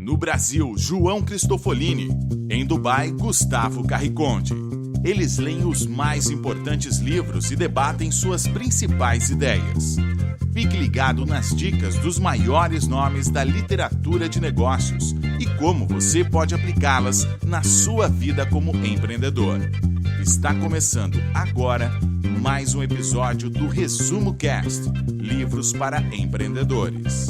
No Brasil, João Cristofolini. Em Dubai, Gustavo Carriconde. Eles leem os mais importantes livros e debatem suas principais ideias. Fique ligado nas dicas dos maiores nomes da literatura de negócios e como você pode aplicá-las na sua vida como empreendedor. Está começando agora mais um episódio do Resumo Cast, livros para empreendedores.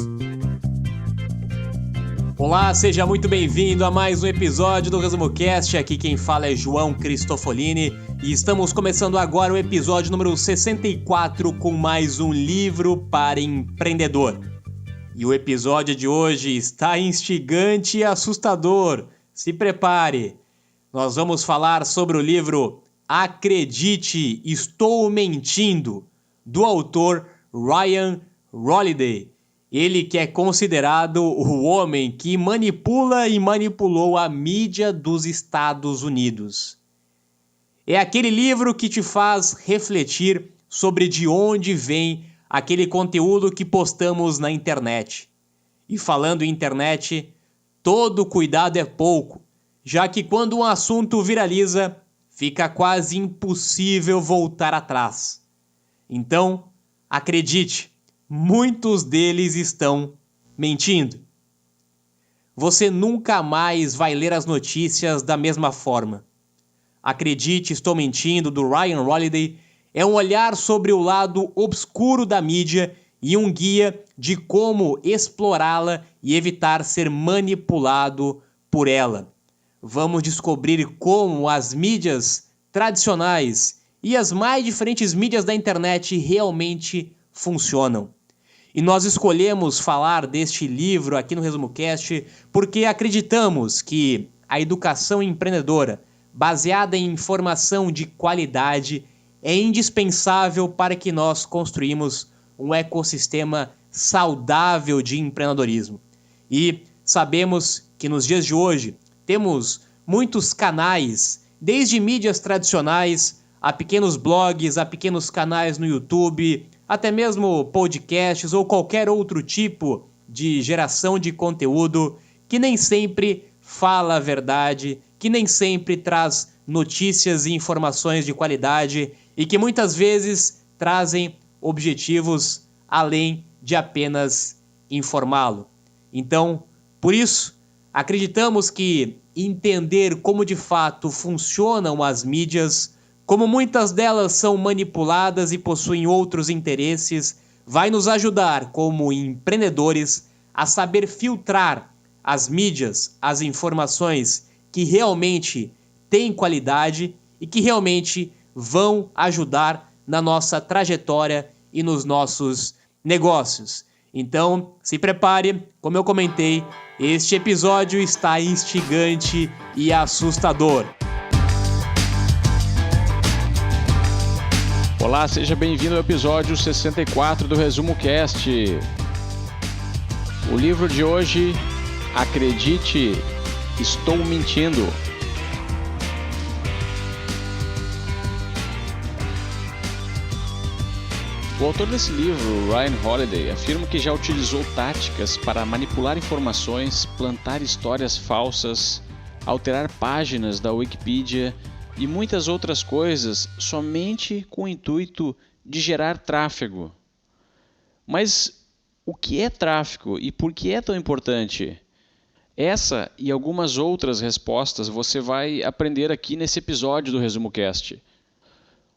Olá, seja muito bem-vindo a mais um episódio do Resumo Cast. Aqui quem fala é João Cristofolini e estamos começando agora o episódio número 64 com mais um livro para empreendedor. E o episódio de hoje está instigante e assustador. Se prepare! Nós vamos falar sobre o livro Acredite, Estou Mentindo, do autor Ryan Holiday. Ele que é considerado o homem que manipula e manipulou a mídia dos Estados Unidos. É aquele livro que te faz refletir sobre de onde vem aquele conteúdo que postamos na internet. E falando em internet, todo cuidado é pouco, já que quando um assunto viraliza, fica quase impossível voltar atrás. Então, acredite, muitos deles estão mentindo. Você nunca mais vai ler as notícias da mesma forma. Acredite, Estou Mentindo, do Ryan Holiday, é um olhar sobre o lado obscuro da mídia e um guia de como explorá-la e evitar ser manipulado por ela. Vamos descobrir como as mídias tradicionais e as mais diferentes mídias da internet realmente funcionam. E nós escolhemos falar deste livro aqui no Resumo Cast porque acreditamos que a educação empreendedora, baseada em informação de qualidade, é indispensável para que nós construímos um ecossistema saudável de empreendedorismo. E sabemos que nos dias de hoje temos muitos canais, desde mídias tradicionais a pequenos blogs, a pequenos canais no YouTube, até mesmo podcasts ou qualquer outro tipo de geração de conteúdo que nem sempre fala a verdade, que nem sempre traz notícias e informações de qualidade e que muitas vezes trazem objetivos além de apenas informá-lo. Então, por isso, acreditamos que entender como de fato funcionam as mídias, como muitas delas são manipuladas e possuem outros interesses, vai nos ajudar como empreendedores a saber filtrar as mídias, as informações que realmente têm qualidade e que realmente vão ajudar na nossa trajetória e nos nossos negócios. Então, se prepare, como eu comentei, este episódio está instigante e assustador. Olá, seja bem-vindo ao episódio 64 do Resumo Cast. O livro de hoje, Acredite, Estou Mentindo. O autor desse livro, Ryan Holiday, afirma que já utilizou táticas para manipular informações, plantar histórias falsas, alterar páginas da Wikipedia e muitas outras coisas somente com o intuito de gerar tráfego. Mas o que é tráfego e por que é tão importante? Essa e algumas outras respostas você vai aprender aqui nesse episódio do Resumo Cast.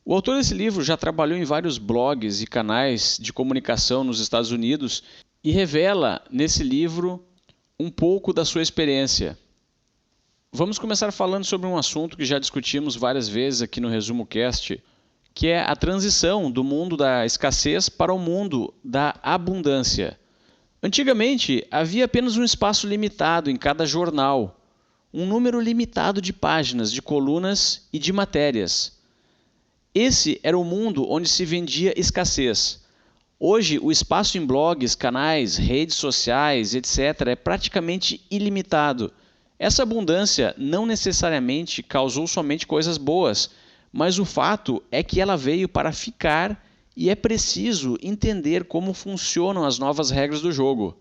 O autor desse livro já trabalhou em vários blogs e canais de comunicação nos Estados Unidos e revela nesse livro um pouco da sua experiência. Vamos começar falando sobre um assunto que já discutimos várias vezes aqui no Resumo Cast, que é a transição do mundo da escassez para o mundo da abundância. Antigamente, havia apenas um espaço limitado em cada jornal, um número limitado de páginas, de colunas e de matérias. Esse era o mundo onde se vendia escassez. Hoje, o espaço em blogs, canais, redes sociais, etc. é praticamente ilimitado. Essa abundância não necessariamente causou somente coisas boas, mas o fato é que ela veio para ficar e é preciso entender como funcionam as novas regras do jogo.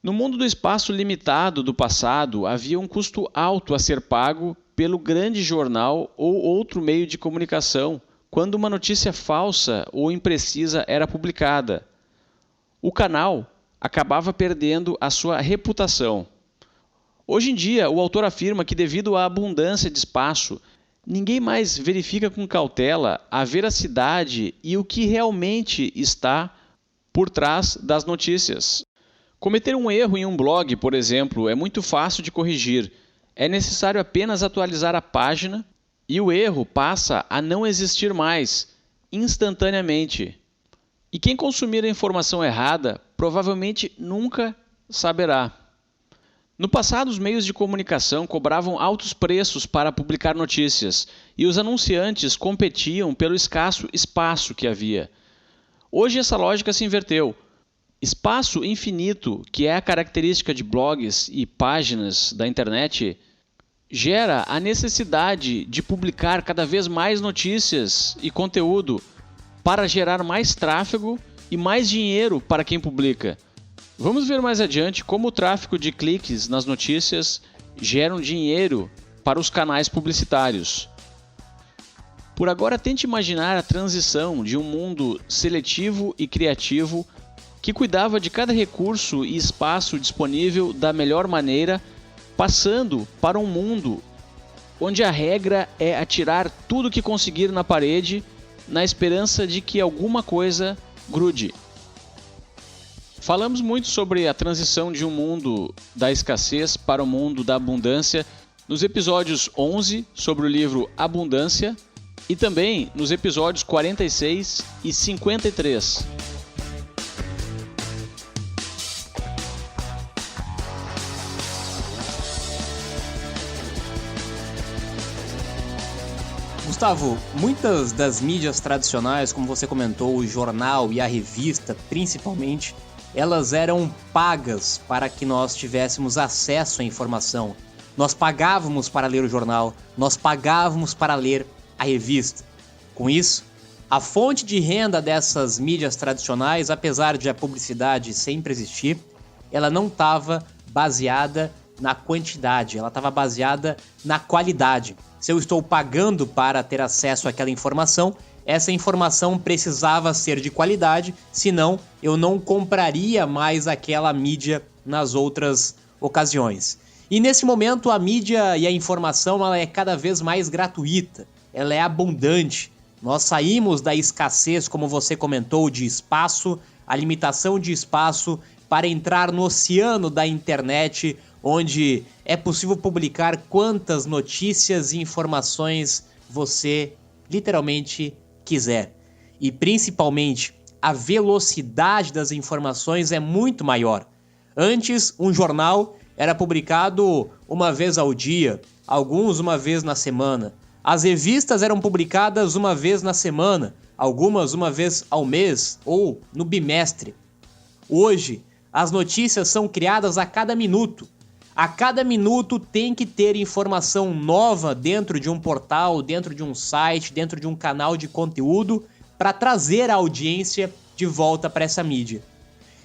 No mundo do espaço limitado do passado, havia um custo alto a ser pago pelo grande jornal ou outro meio de comunicação quando uma notícia falsa ou imprecisa era publicada. O canal acabava perdendo a sua reputação. Hoje em dia, o autor afirma que, devido à abundância de espaço, ninguém mais verifica com cautela a veracidade e o que realmente está por trás das notícias. Cometer um erro em um blog, por exemplo, é muito fácil de corrigir. É necessário apenas atualizar a página e o erro passa a não existir mais, instantaneamente. E quem consumir a informação errada provavelmente nunca saberá. No passado, os meios de comunicação cobravam altos preços para publicar notícias e os anunciantes competiam pelo escasso espaço que havia. Hoje essa lógica se inverteu. Espaço infinito, que é a característica de blogs e páginas da internet, gera a necessidade de publicar cada vez mais notícias e conteúdo para gerar mais tráfego e mais dinheiro para quem publica. Vamos ver mais adiante como o tráfego de cliques nas notícias gera dinheiro para os canais publicitários. Por agora, tente imaginar a transição de um mundo seletivo e criativo que cuidava de cada recurso e espaço disponível da melhor maneira, passando para um mundo onde a regra é atirar tudo que conseguir na parede na esperança de que alguma coisa grude. Falamos muito sobre a transição de um mundo da escassez para o mundo da abundância nos episódios 11 sobre o livro Abundância e também nos episódios 46 e 53. Gustavo, muitas das mídias tradicionais, como você comentou, o jornal e a revista principalmente, elas eram pagas para que nós tivéssemos acesso à informação. Nós pagávamos para ler o jornal, nós pagávamos para ler a revista. Com isso, a fonte de renda dessas mídias tradicionais, apesar de a publicidade sempre existir, ela não estava baseada na quantidade, ela estava baseada na qualidade. Se eu estou pagando para ter acesso àquela informação, essa informação precisava ser de qualidade, senão eu não compraria mais aquela mídia nas outras ocasiões. E nesse momento a mídia e a informação ela é cada vez mais gratuita, ela é abundante. Nós saímos da escassez, como você comentou, de espaço, a limitação de espaço, para entrar no oceano da internet, onde é possível publicar quantas notícias e informações você literalmente quiser. E principalmente, a velocidade das informações é muito maior. Antes, um jornal era publicado uma vez ao dia, alguns uma vez na semana. As revistas eram publicadas uma vez na semana, algumas uma vez ao mês ou no bimestre. Hoje, as notícias são criadas a cada minuto. A cada minuto tem que ter informação nova dentro de um portal, dentro de um site, dentro de um canal de conteúdo para trazer a audiência de volta para essa mídia.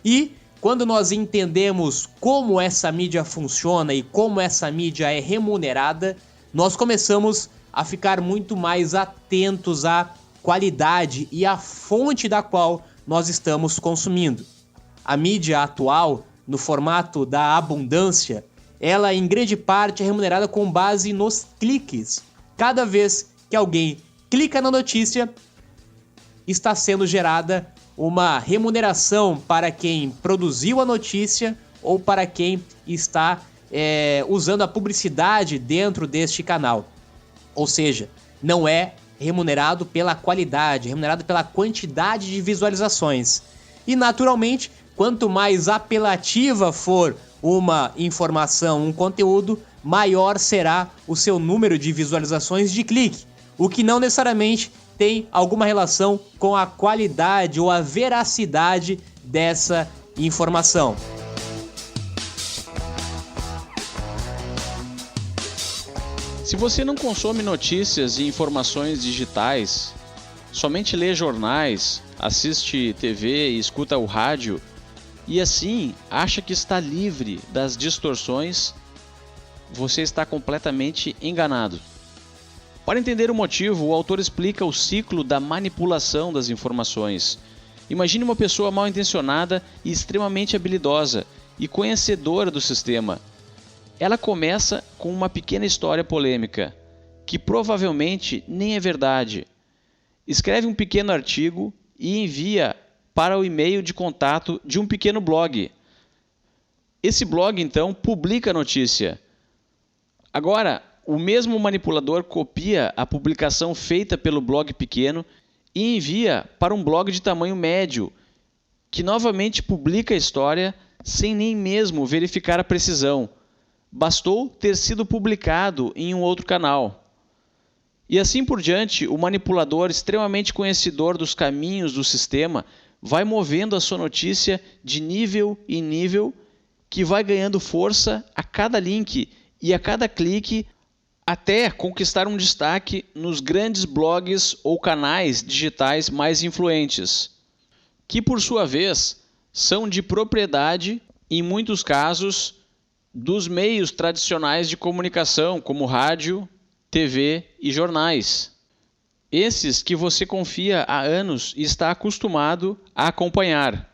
E quando nós entendemos como essa mídia funciona e como essa mídia é remunerada, nós começamos a ficar muito mais atentos à qualidade e à fonte da qual nós estamos consumindo. A mídia atual, no formato da abundância, ela em grande parte é remunerada com base nos cliques. Cada vez que alguém clica na notícia, está sendo gerada uma remuneração para quem produziu a notícia ou para quem está usando a publicidade dentro deste canal. Ou seja, não é remunerado pela qualidade, é remunerado pela quantidade de visualizações. E naturalmente, quanto mais apelativa for uma informação, um conteúdo, maior será o seu número de visualizações de clique, o que não necessariamente tem alguma relação com a qualidade ou a veracidade dessa informação. Se você não consome notícias e informações digitais, somente lê jornais, assiste TV e escuta o rádio, e assim acha que está livre das distorções, você está completamente enganado. Para entender o motivo, o autor explica o ciclo da manipulação das informações. Imagine uma pessoa mal intencionada e extremamente habilidosa e conhecedora do sistema. Ela começa com uma pequena história polêmica, que provavelmente nem é verdade. Escreve um pequeno artigo e envia para o e-mail de contato de um pequeno blog. Esse blog, então, publica a notícia. Agora, o mesmo manipulador copia a publicação feita pelo blog pequeno e envia para um blog de tamanho médio, que novamente publica a história sem nem mesmo verificar a precisão. Bastou ter sido publicado em um outro canal. E assim por diante, o manipulador extremamente conhecedor dos caminhos do sistema vai movendo a sua notícia de nível em nível, que vai ganhando força a cada link e a cada clique, até conquistar um destaque nos grandes blogs ou canais digitais mais influentes, que por sua vez são de propriedade, em muitos casos, dos meios tradicionais de comunicação, como rádio, TV e jornais. Esses que você confia há anos e está acostumado a acompanhar.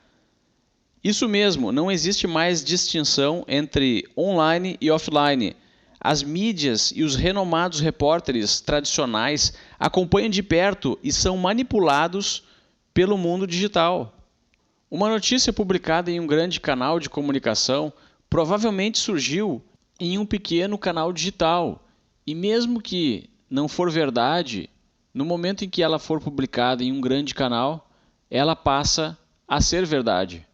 Isso mesmo, não existe mais distinção entre online e offline. As mídias e os renomados repórteres tradicionais acompanham de perto e são manipulados pelo mundo digital. Uma notícia publicada em um grande canal de comunicação provavelmente surgiu em um pequeno canal digital. E mesmo que não for verdade, no momento em que ela for publicada em um grande canal, ela passa a ser verdade.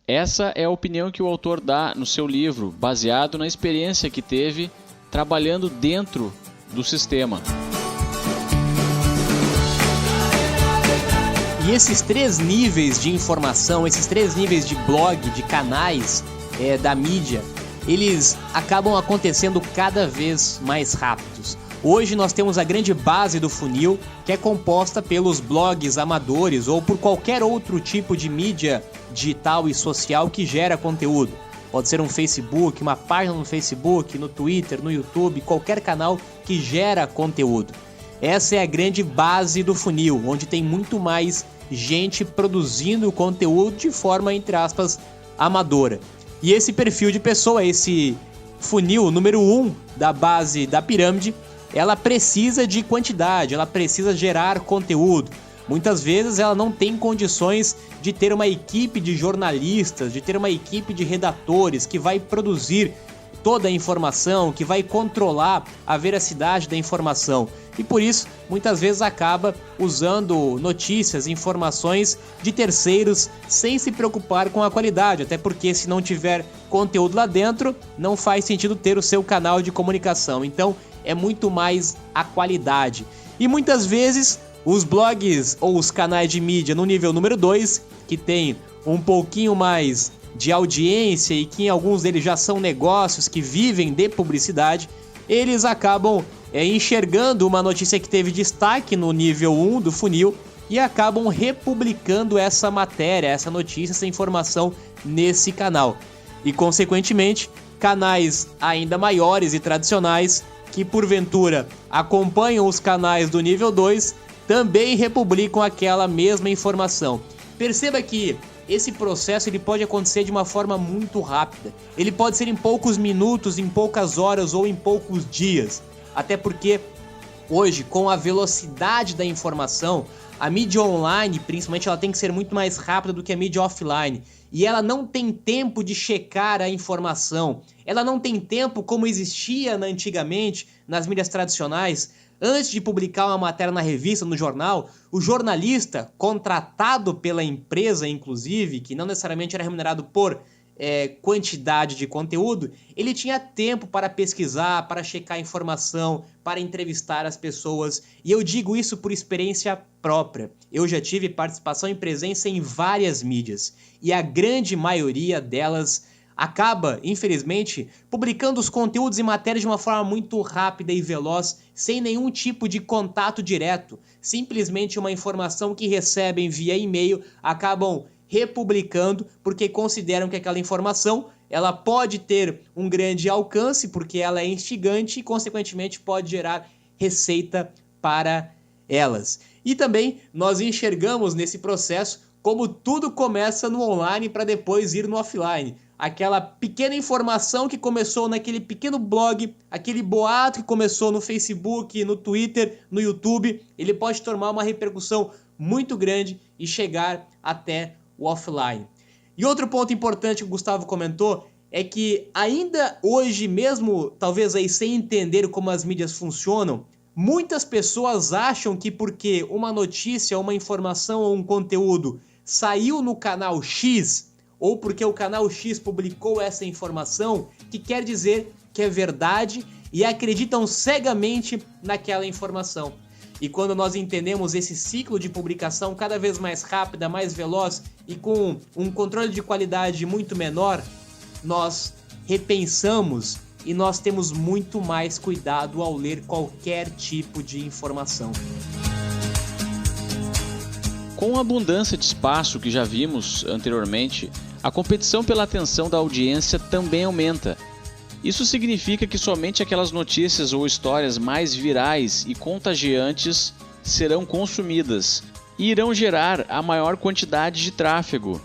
Essa é a opinião que o autor dá no seu livro, baseado na experiência que teve trabalhando dentro do sistema. E esses 3 níveis de informação, esses 3 níveis de blog, de canais da mídia, eles acabam acontecendo cada vez mais rápidos. Hoje nós temos a grande base do funil, que é composta pelos blogs amadores ou por qualquer outro tipo de mídia digital e social que gera conteúdo. Pode ser um Facebook, uma página no Facebook, no Twitter, no YouTube, qualquer canal que gera conteúdo. Essa é a grande base do funil, onde tem muito mais gente produzindo conteúdo de forma, entre aspas, amadora. E esse perfil de pessoa, esse funil número 1 da base da pirâmide, ela precisa de quantidade, ela precisa gerar conteúdo. Muitas vezes ela não tem condições de ter uma equipe de jornalistas, de ter uma equipe de redatores que vai produzir toda a informação, que vai controlar a veracidade da informação. E por isso, muitas vezes acaba usando notícias, informações de terceiros sem se preocupar com a qualidade, até porque se não tiver conteúdo lá dentro, não faz sentido ter o seu canal de comunicação. Então, é muito mais a qualidade. E muitas vezes, os blogs ou os canais de mídia no nível número 2, que tem um pouquinho mais de audiência e que em alguns deles já são negócios que vivem de publicidade, eles acabam enxergando uma notícia que teve destaque no nível 1 do funil e acabam republicando essa matéria, essa notícia, essa informação nesse canal. E, consequentemente, canais ainda maiores e tradicionais que, porventura, acompanham os canais do nível 2 também republicam aquela mesma informação. Perceba que esse processo ele pode acontecer de uma forma muito rápida. Ele pode ser em poucos minutos, em poucas horas ou em poucos dias. Até porque hoje, com a velocidade da informação, a mídia online, principalmente, ela tem que ser muito mais rápida do que a mídia offline. E ela não tem tempo de checar a informação. Ela não tem tempo como existia antigamente nas mídias tradicionais. Antes de publicar uma matéria na revista, no jornal, o jornalista, contratado pela empresa, inclusive, que não necessariamente era remunerado por quantidade de conteúdo, ele tinha tempo para pesquisar, para checar informação, para entrevistar as pessoas. E eu digo isso por experiência própria. Eu já tive participação e presença em várias mídias. E a grande maioria delas acaba, infelizmente, publicando os conteúdos e matérias de uma forma muito rápida e veloz, sem nenhum tipo de contato direto. Simplesmente uma informação que recebem via e-mail, acabam republicando porque consideram que aquela informação ela pode ter um grande alcance porque ela é instigante e, consequentemente, pode gerar receita para elas. E também nós enxergamos nesse processo como tudo começa no online para depois ir no offline. Aquela pequena informação que começou naquele pequeno blog, aquele boato que começou no Facebook, no Twitter, no YouTube, ele pode tomar uma repercussão muito grande e chegar até o offline. E outro ponto importante que o Gustavo comentou é que ainda hoje mesmo, talvez aí sem entender como as mídias funcionam, muitas pessoas acham que porque uma notícia, uma informação ou um conteúdo saiu no canal X, ou porque o canal X publicou essa informação, que quer dizer que é verdade e acreditam cegamente naquela informação. E quando nós entendemos esse ciclo de publicação cada vez mais rápida, mais veloz e com um controle de qualidade muito menor, nós repensamos e nós temos muito mais cuidado ao ler qualquer tipo de informação. Com a abundância de espaço que já vimos anteriormente, a competição pela atenção da audiência também aumenta. Isso significa que somente aquelas notícias ou histórias mais virais e contagiantes serão consumidas e irão gerar a maior quantidade de tráfego.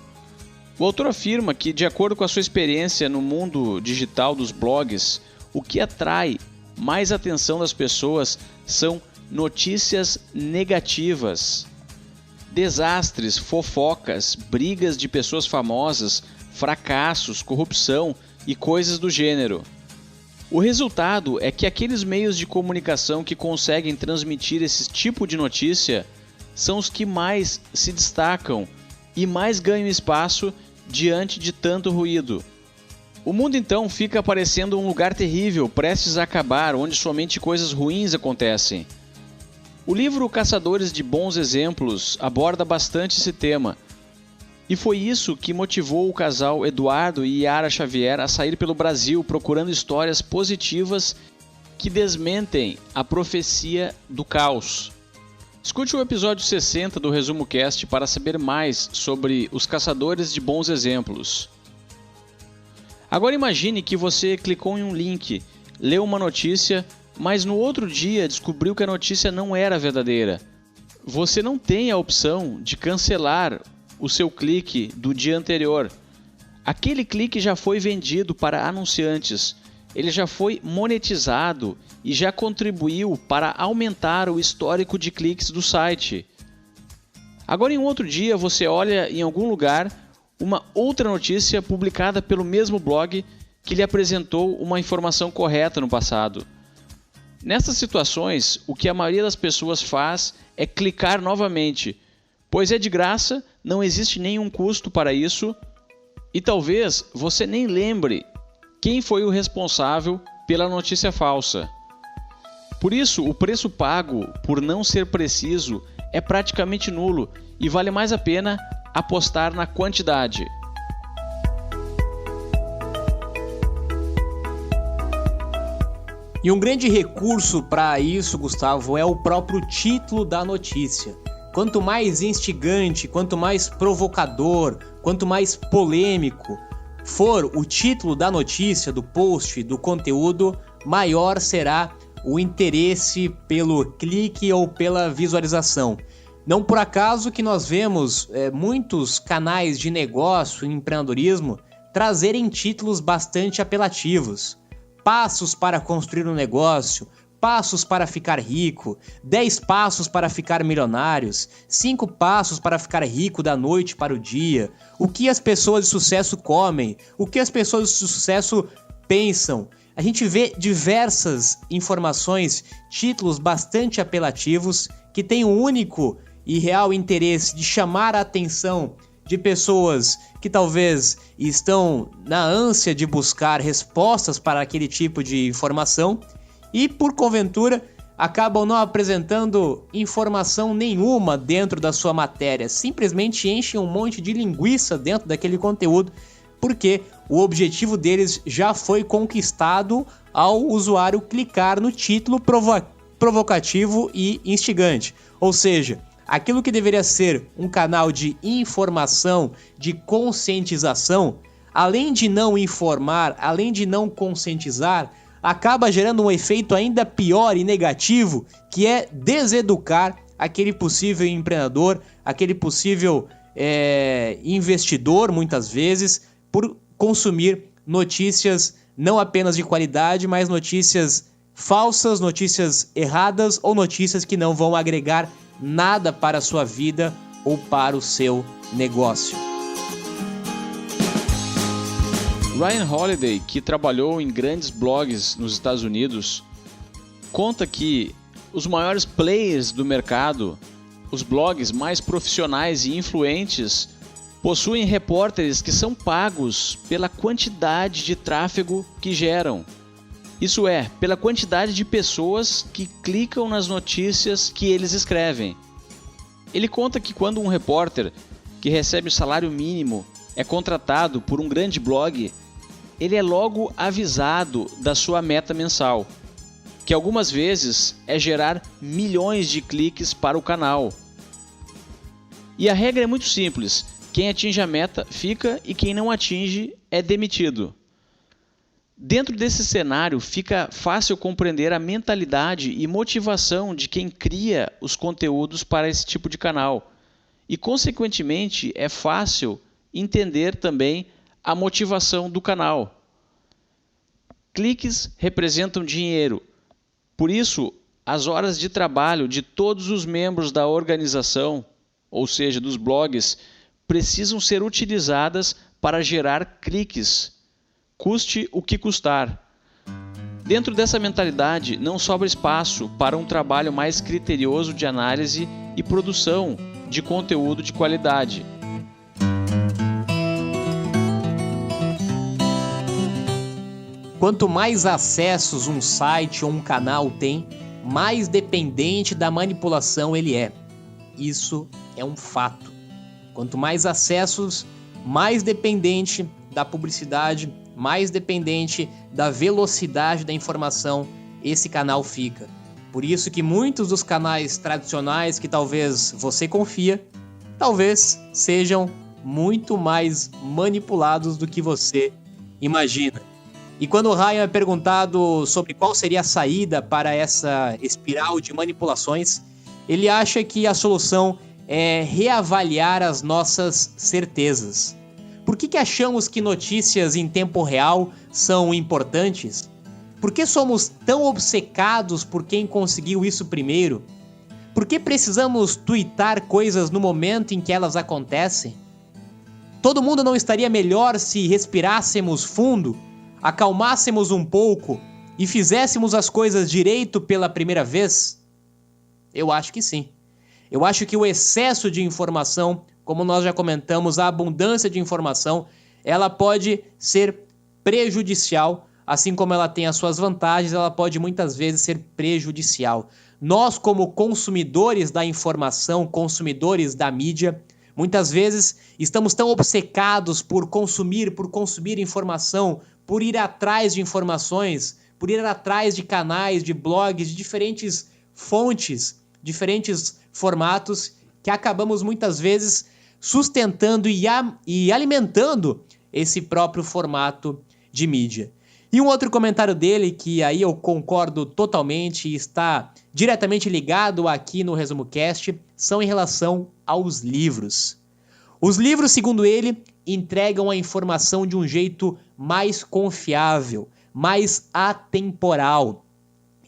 O autor afirma que, de acordo com a sua experiência no mundo digital dos blogs, o que atrai mais atenção das pessoas são notícias negativas. Desastres, fofocas, brigas de pessoas famosas, fracassos, corrupção e coisas do gênero. O resultado é que aqueles meios de comunicação que conseguem transmitir esse tipo de notícia são os que mais se destacam e mais ganham espaço diante de tanto ruído. O mundo então fica parecendo um lugar terrível, prestes a acabar, onde somente coisas ruins acontecem. O livro Caçadores de Bons Exemplos aborda bastante esse tema, e foi isso que motivou o casal Eduardo e Yara Xavier a sair pelo Brasil procurando histórias positivas que desmentem a profecia do caos. Escute o episódio 60 do Resumo Cast para saber mais sobre os Caçadores de Bons Exemplos. Agora imagine que você clicou em um link, leu uma notícia, mas no outro dia descobriu que a notícia não era verdadeira. Você não tem a opção de cancelar o seu clique do dia anterior. Aquele clique já foi vendido para anunciantes, ele já foi monetizado e já contribuiu para aumentar o histórico de cliques do site. Agora em um outro dia você olha em algum lugar uma outra notícia publicada pelo mesmo blog que lhe apresentou uma informação correta no passado. Nessas situações, o que a maioria das pessoas faz é clicar novamente, pois é de graça, não existe nenhum custo para isso e talvez você nem lembre quem foi o responsável pela notícia falsa. Por isso, o preço pago por não ser preciso é praticamente nulo e vale mais a pena apostar na quantidade. E um grande recurso para isso, Gustavo, é o próprio título da notícia. Quanto mais instigante, quanto mais provocador, quanto mais polêmico for o título da notícia, do post, do conteúdo, maior será o interesse pelo clique ou pela visualização. Não por acaso que nós vemos muitos canais de negócio e empreendedorismo trazerem títulos bastante apelativos. Passos para construir um negócio, passos para ficar rico, 10 passos para ficar milionários, 5 passos para ficar rico da noite para o dia, o que as pessoas de sucesso comem, o que as pessoas de sucesso pensam. A gente vê diversas informações, títulos bastante apelativos que têm o único e real interesse de chamar a atenção de pessoas que talvez estão na ânsia de buscar respostas para aquele tipo de informação e, por conventura, acabam não apresentando informação nenhuma dentro da sua matéria, simplesmente enchem um monte de linguiça dentro daquele conteúdo, porque o objetivo deles já foi conquistado ao usuário clicar no título provocativo e instigante. Ou seja, aquilo que deveria ser um canal de informação, de conscientização, além de não informar, além de não conscientizar, acaba gerando um efeito ainda pior e negativo, que é deseducar aquele possível empreendedor, aquele possível investidor, muitas vezes, por consumir notícias não apenas de qualidade, mas notícias falsas, notícias erradas ou notícias que não vão agregar nada para a sua vida ou para o seu negócio. Ryan Holiday, que trabalhou em grandes blogs nos Estados Unidos, conta que os maiores players do mercado, os blogs mais profissionais e influentes, possuem repórteres que são pagos pela quantidade de tráfego que geram. Isso é, pela quantidade de pessoas que clicam nas notícias que eles escrevem. Ele conta que quando um repórter que recebe o salário mínimo é contratado por um grande blog, ele é logo avisado da sua meta mensal, que algumas vezes é gerar milhões de cliques para o canal. E a regra é muito simples: quem atinge a meta fica e quem não atinge é demitido. Dentro desse cenário, fica fácil compreender a mentalidade e motivação de quem cria os conteúdos para esse tipo de canal. E, consequentemente, é fácil entender também a motivação do canal. Cliques representam dinheiro. Por isso, as horas de trabalho de todos os membros da organização, ou seja, dos blogs, precisam ser utilizadas para gerar cliques, custe o que custar. Dentro dessa mentalidade, não sobra espaço para um trabalho mais criterioso de análise e produção de conteúdo de qualidade. Quanto mais acessos um site ou um canal tem, mais dependente da manipulação ele é. Isso é um fato. Quanto mais acessos, mais dependente da publicidade, mais dependente da velocidade da informação esse canal fica. Por isso que muitos dos canais tradicionais que talvez você confia, talvez sejam muito mais manipulados do que você imagina. E quando o Ryan é perguntado sobre qual seria a saída para essa espiral de manipulações, ele acha que a solução é reavaliar as nossas certezas. Por que achamos que notícias em tempo real são importantes? Por que somos tão obcecados por quem conseguiu isso primeiro? Por que precisamos tuitar coisas no momento em que elas acontecem? Todo mundo não estaria melhor se respirássemos fundo, acalmássemos um pouco e fizéssemos as coisas direito pela primeira vez? Eu acho que sim. Eu acho que o excesso de informação, como nós já comentamos, a abundância de informação, ela pode ser prejudicial, assim como ela tem as suas vantagens, ela pode muitas vezes ser prejudicial. Nós, como consumidores da informação, consumidores da mídia, muitas vezes estamos tão obcecados por consumir informação, por ir atrás de informações, por ir atrás de canais, de blogs, de diferentes fontes, diferentes formatos, que acabamos muitas vezes sustentando e alimentando esse próprio formato de mídia. E um outro comentário dele, que aí eu concordo totalmente e está diretamente ligado aqui no Resumo Cast, são em relação aos livros. Os livros, segundo ele, entregam a informação de um jeito mais confiável, mais atemporal.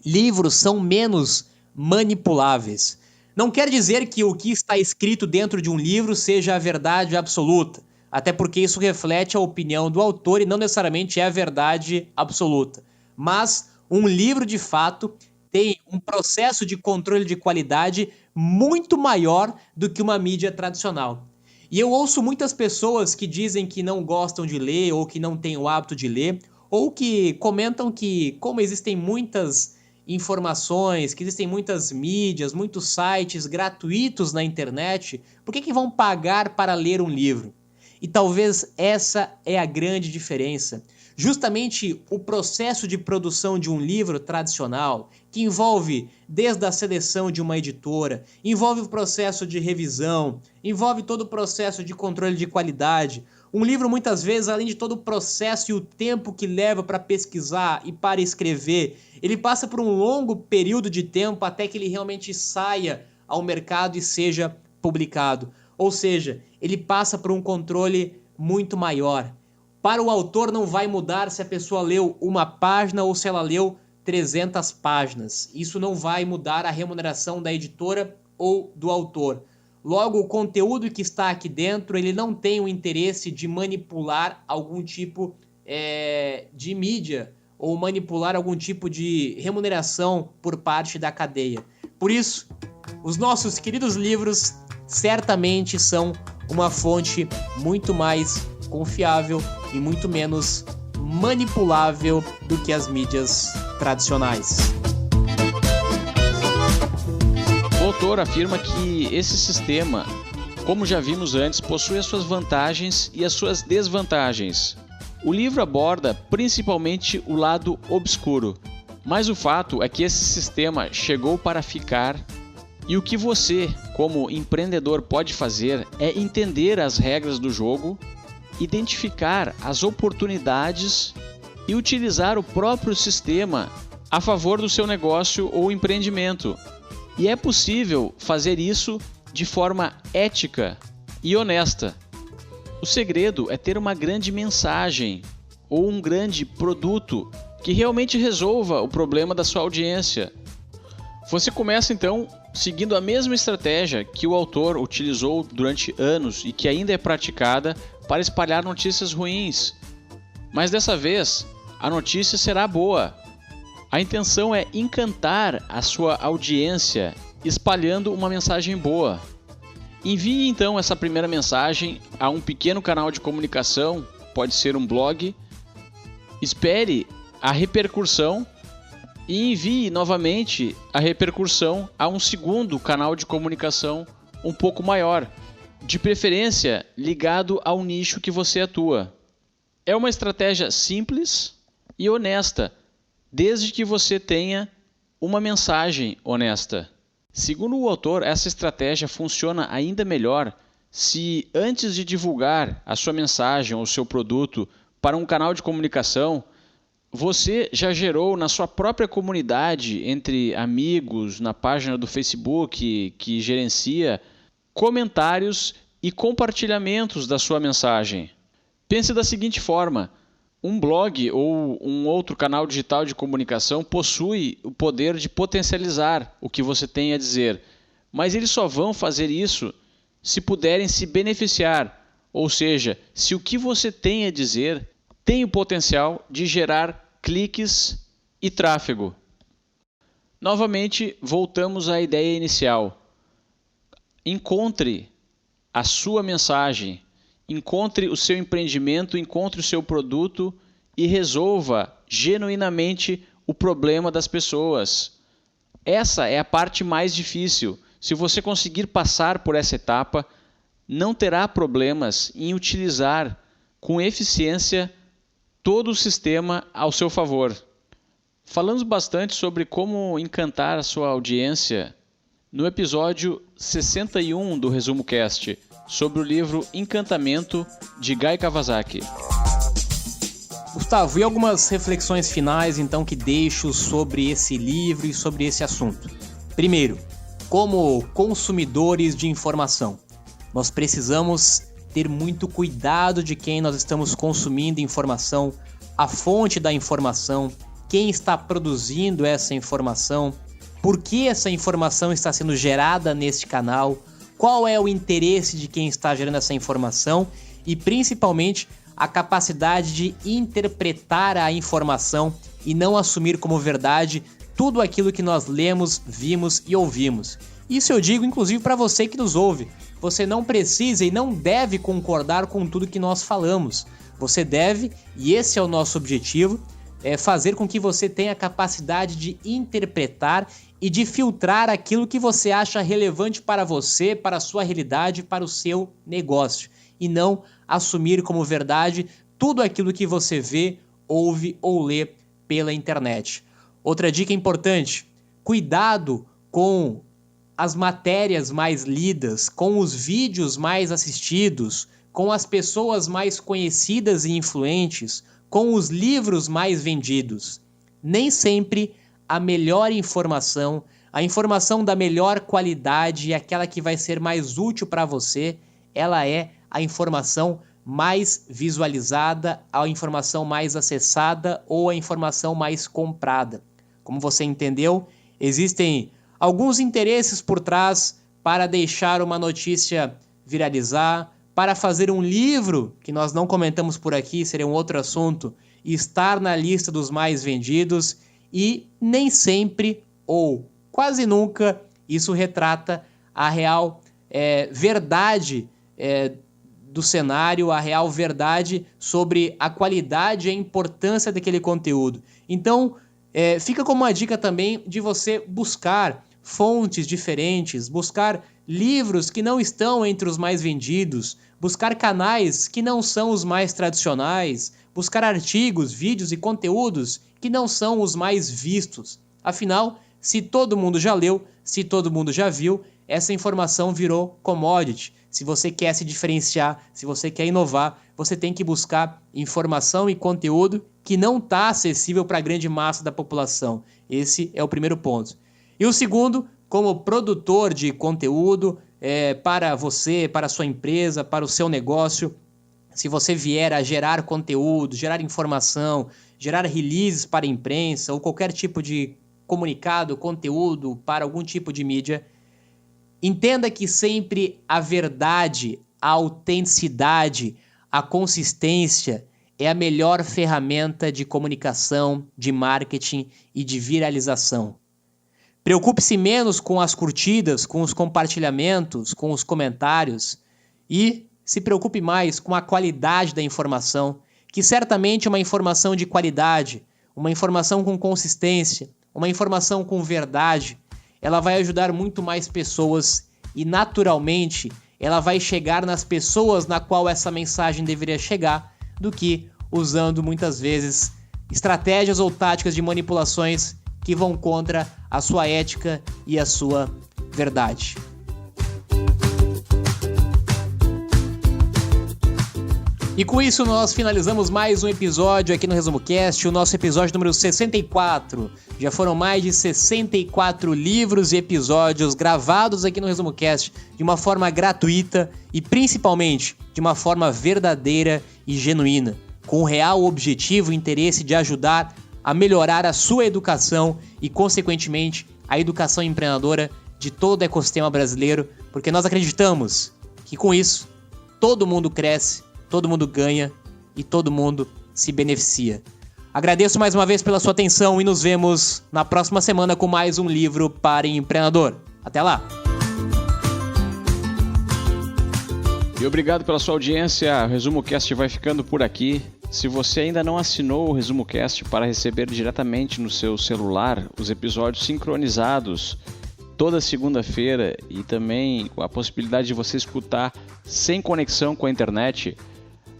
Livros são menos manipuláveis. Não quer dizer que o que está escrito dentro de um livro seja a verdade absoluta, até porque isso reflete a opinião do autor e não necessariamente é a verdade absoluta. Mas um livro, de fato, tem um processo de controle de qualidade muito maior do que uma mídia tradicional. E eu ouço muitas pessoas que dizem que não gostam de ler ou que não têm o hábito de ler, ou que comentam que, como existem muitas informações, que existem muitas mídias, muitos sites gratuitos na internet, por que vão pagar para ler um livro? E talvez essa é a grande diferença. justamente o processo de produção de um livro tradicional, que envolve desde a seleção de uma editora, envolve o processo de revisão, envolve todo o processo de controle de qualidade. Um livro, muitas vezes, além de todo o processo e o tempo que leva para pesquisar e para escrever, ele passa por um longo período de tempo até que ele realmente saia ao mercado e seja publicado. Ou seja, ele passa por um controle muito maior. Para o autor não vai mudar se a pessoa leu uma página ou se ela leu 300 páginas. Isso não vai mudar a remuneração da editora ou do autor. Logo, o conteúdo que está aqui dentro, ele não tem o interesse de manipular algum tipo de mídia ou manipular algum tipo de remuneração por parte da cadeia. Por isso, os nossos queridos livros certamente são uma fonte muito mais confiável e muito menos manipulável do que as mídias tradicionais. O autor afirma que esse sistema, como já vimos antes, possui as suas vantagens e as suas desvantagens. O livro aborda principalmente o lado obscuro, mas o fato é que esse sistema chegou para ficar e o que você, como empreendedor, pode fazer é entender as regras do jogo, identificar as oportunidades e utilizar o próprio sistema a favor do seu negócio ou empreendimento. E é possível fazer isso de forma ética e honesta. O segredo é ter uma grande mensagem ou um grande produto que realmente resolva o problema da sua audiência. Você começa então seguindo a mesma estratégia que o autor utilizou durante anos e que ainda é praticada para espalhar notícias ruins. Mas dessa vez, a notícia será boa. A intenção é encantar a sua audiência espalhando uma mensagem boa. Envie então essa primeira mensagem a um pequeno canal de comunicação, pode ser um blog. Espere a repercussão e envie novamente a repercussão a um segundo canal de comunicação um pouco maior, de preferência ligado ao nicho que você atua. É uma estratégia simples e honesta, desde que você tenha uma mensagem honesta. Segundo o autor, essa estratégia funciona ainda melhor se, antes de divulgar a sua mensagem ou o seu produto para um canal de comunicação, você já gerou na sua própria comunidade, entre amigos, na página do Facebook que gerencia, comentários e compartilhamentos da sua mensagem. Pense da seguinte forma: um blog ou um outro canal digital de comunicação possui o poder de potencializar o que você tem a dizer, mas eles só vão fazer isso se puderem se beneficiar, ou seja, se o que você tem a dizer tem o potencial de gerar cliques e tráfego. Novamente, voltamos à ideia inicial. Encontre a sua mensagem, encontre o seu empreendimento, encontre o seu produto e resolva genuinamente o problema das pessoas. Essa é a parte mais difícil. Se você conseguir passar por essa etapa, não terá problemas em utilizar com eficiência todo o sistema ao seu favor. Falamos bastante sobre como encantar a sua audiência no episódio 61 do Resumo Cast, sobre o livro Encantamento, de Guy Kawasaki. Gustavo, e algumas reflexões finais então que deixo sobre esse livro e sobre esse assunto. Primeiro, como consumidores de informação, nós precisamos ter muito cuidado de quem nós estamos consumindo informação, a fonte da informação, quem está produzindo essa informação, por que essa informação está sendo gerada neste canal, qual é o interesse de quem está gerando essa informação e, principalmente, a capacidade de interpretar a informação e não assumir como verdade tudo aquilo que nós lemos, vimos e ouvimos. Isso eu digo, inclusive, para você que nos ouve. Você não precisa e não deve concordar com tudo que nós falamos. Você deve, e esse é o nosso objetivo, fazer com que você tenha a capacidade de interpretar e de filtrar aquilo que você acha relevante para você, para a sua realidade, para o seu negócio. E não assumir como verdade tudo aquilo que você vê, ouve ou lê pela internet. Outra dica importante: cuidado com as matérias mais lidas, com os vídeos mais assistidos, com as pessoas mais conhecidas e influentes, com os livros mais vendidos. Nem sempre a melhor informação, a informação da melhor qualidade, aquela que vai ser mais útil para você, ela é a informação mais visualizada, a informação mais acessada ou a informação mais comprada. Como você entendeu, existem alguns interesses por trás para deixar uma notícia viralizar, para fazer um livro, que nós não comentamos por aqui, seria um outro assunto, estar na lista dos mais vendidos, e nem sempre, ou quase nunca, isso retrata a real verdade do cenário, a real verdade sobre a qualidade e a importância daquele conteúdo. Então, fica como uma dica também de você buscar fontes diferentes, buscar livros que não estão entre os mais vendidos, buscar canais que não são os mais tradicionais, buscar artigos, vídeos e conteúdos que não são os mais vistos. Afinal, se todo mundo já leu, se todo mundo já viu, essa informação virou commodity. Se você quer se diferenciar, se você quer inovar, você tem que buscar informação e conteúdo que não está acessível para a grande massa da população. Esse é o primeiro ponto. E o segundo, como produtor de conteúdo, para você, para a sua empresa, para o seu negócio, se você vier a gerar conteúdo, gerar informação, gerar releases para a imprensa ou qualquer tipo de comunicado, conteúdo para algum tipo de mídia, entenda que sempre a verdade, a autenticidade, a consistência é a melhor ferramenta de comunicação, de marketing e de viralização. Preocupe-se menos com as curtidas, com os compartilhamentos, com os comentários e se preocupe mais com a qualidade da informação, que certamente é uma informação de qualidade, uma informação com consistência, uma informação com verdade, ela vai ajudar muito mais pessoas e naturalmente ela vai chegar nas pessoas na qual essa mensagem deveria chegar do que usando muitas vezes estratégias ou táticas de manipulações que vão contra a sua ética e a sua verdade. E com isso nós finalizamos mais um episódio aqui no ResumoCast, o nosso episódio número 64. Já foram mais de 64 livros e episódios gravados aqui no ResumoCast de uma forma gratuita e principalmente de uma forma verdadeira e genuína, com o real objetivo e interesse de ajudar a melhorar a sua educação e, consequentemente, a educação empreendedora de todo o ecossistema brasileiro, porque nós acreditamos que com isso todo mundo cresce, todo mundo ganha e todo mundo se beneficia. Agradeço mais uma vez pela sua atenção e nos vemos na próxima semana com mais um livro para empreendedor. Até lá! E obrigado pela sua audiência. O ResumoCast vai ficando por aqui. Se você ainda não assinou o ResumoCast para receber diretamente no seu celular os episódios sincronizados toda segunda-feira e também com a possibilidade de você escutar sem conexão com a internet,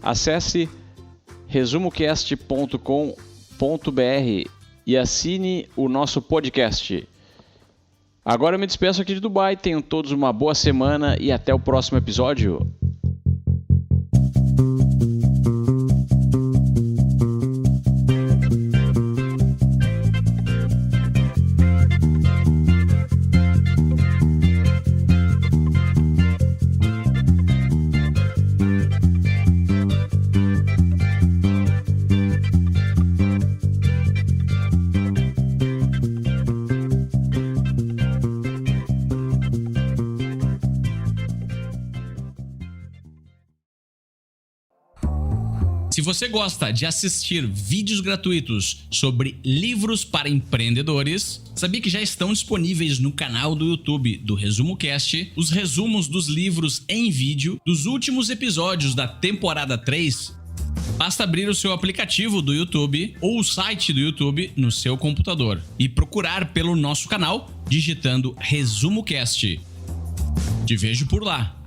acesse resumocast.com.br e assine o nosso podcast. Agora eu me despeço aqui de Dubai, tenham todos uma boa semana e até o próximo episódio. Se você gosta de assistir vídeos gratuitos sobre livros para empreendedores, sabia que já estão disponíveis no canal do YouTube do ResumoCast os resumos dos livros em vídeo dos últimos episódios da temporada 3? Basta abrir o seu aplicativo do YouTube ou o site do YouTube no seu computador e procurar pelo nosso canal digitando ResumoCast. Te vejo por lá.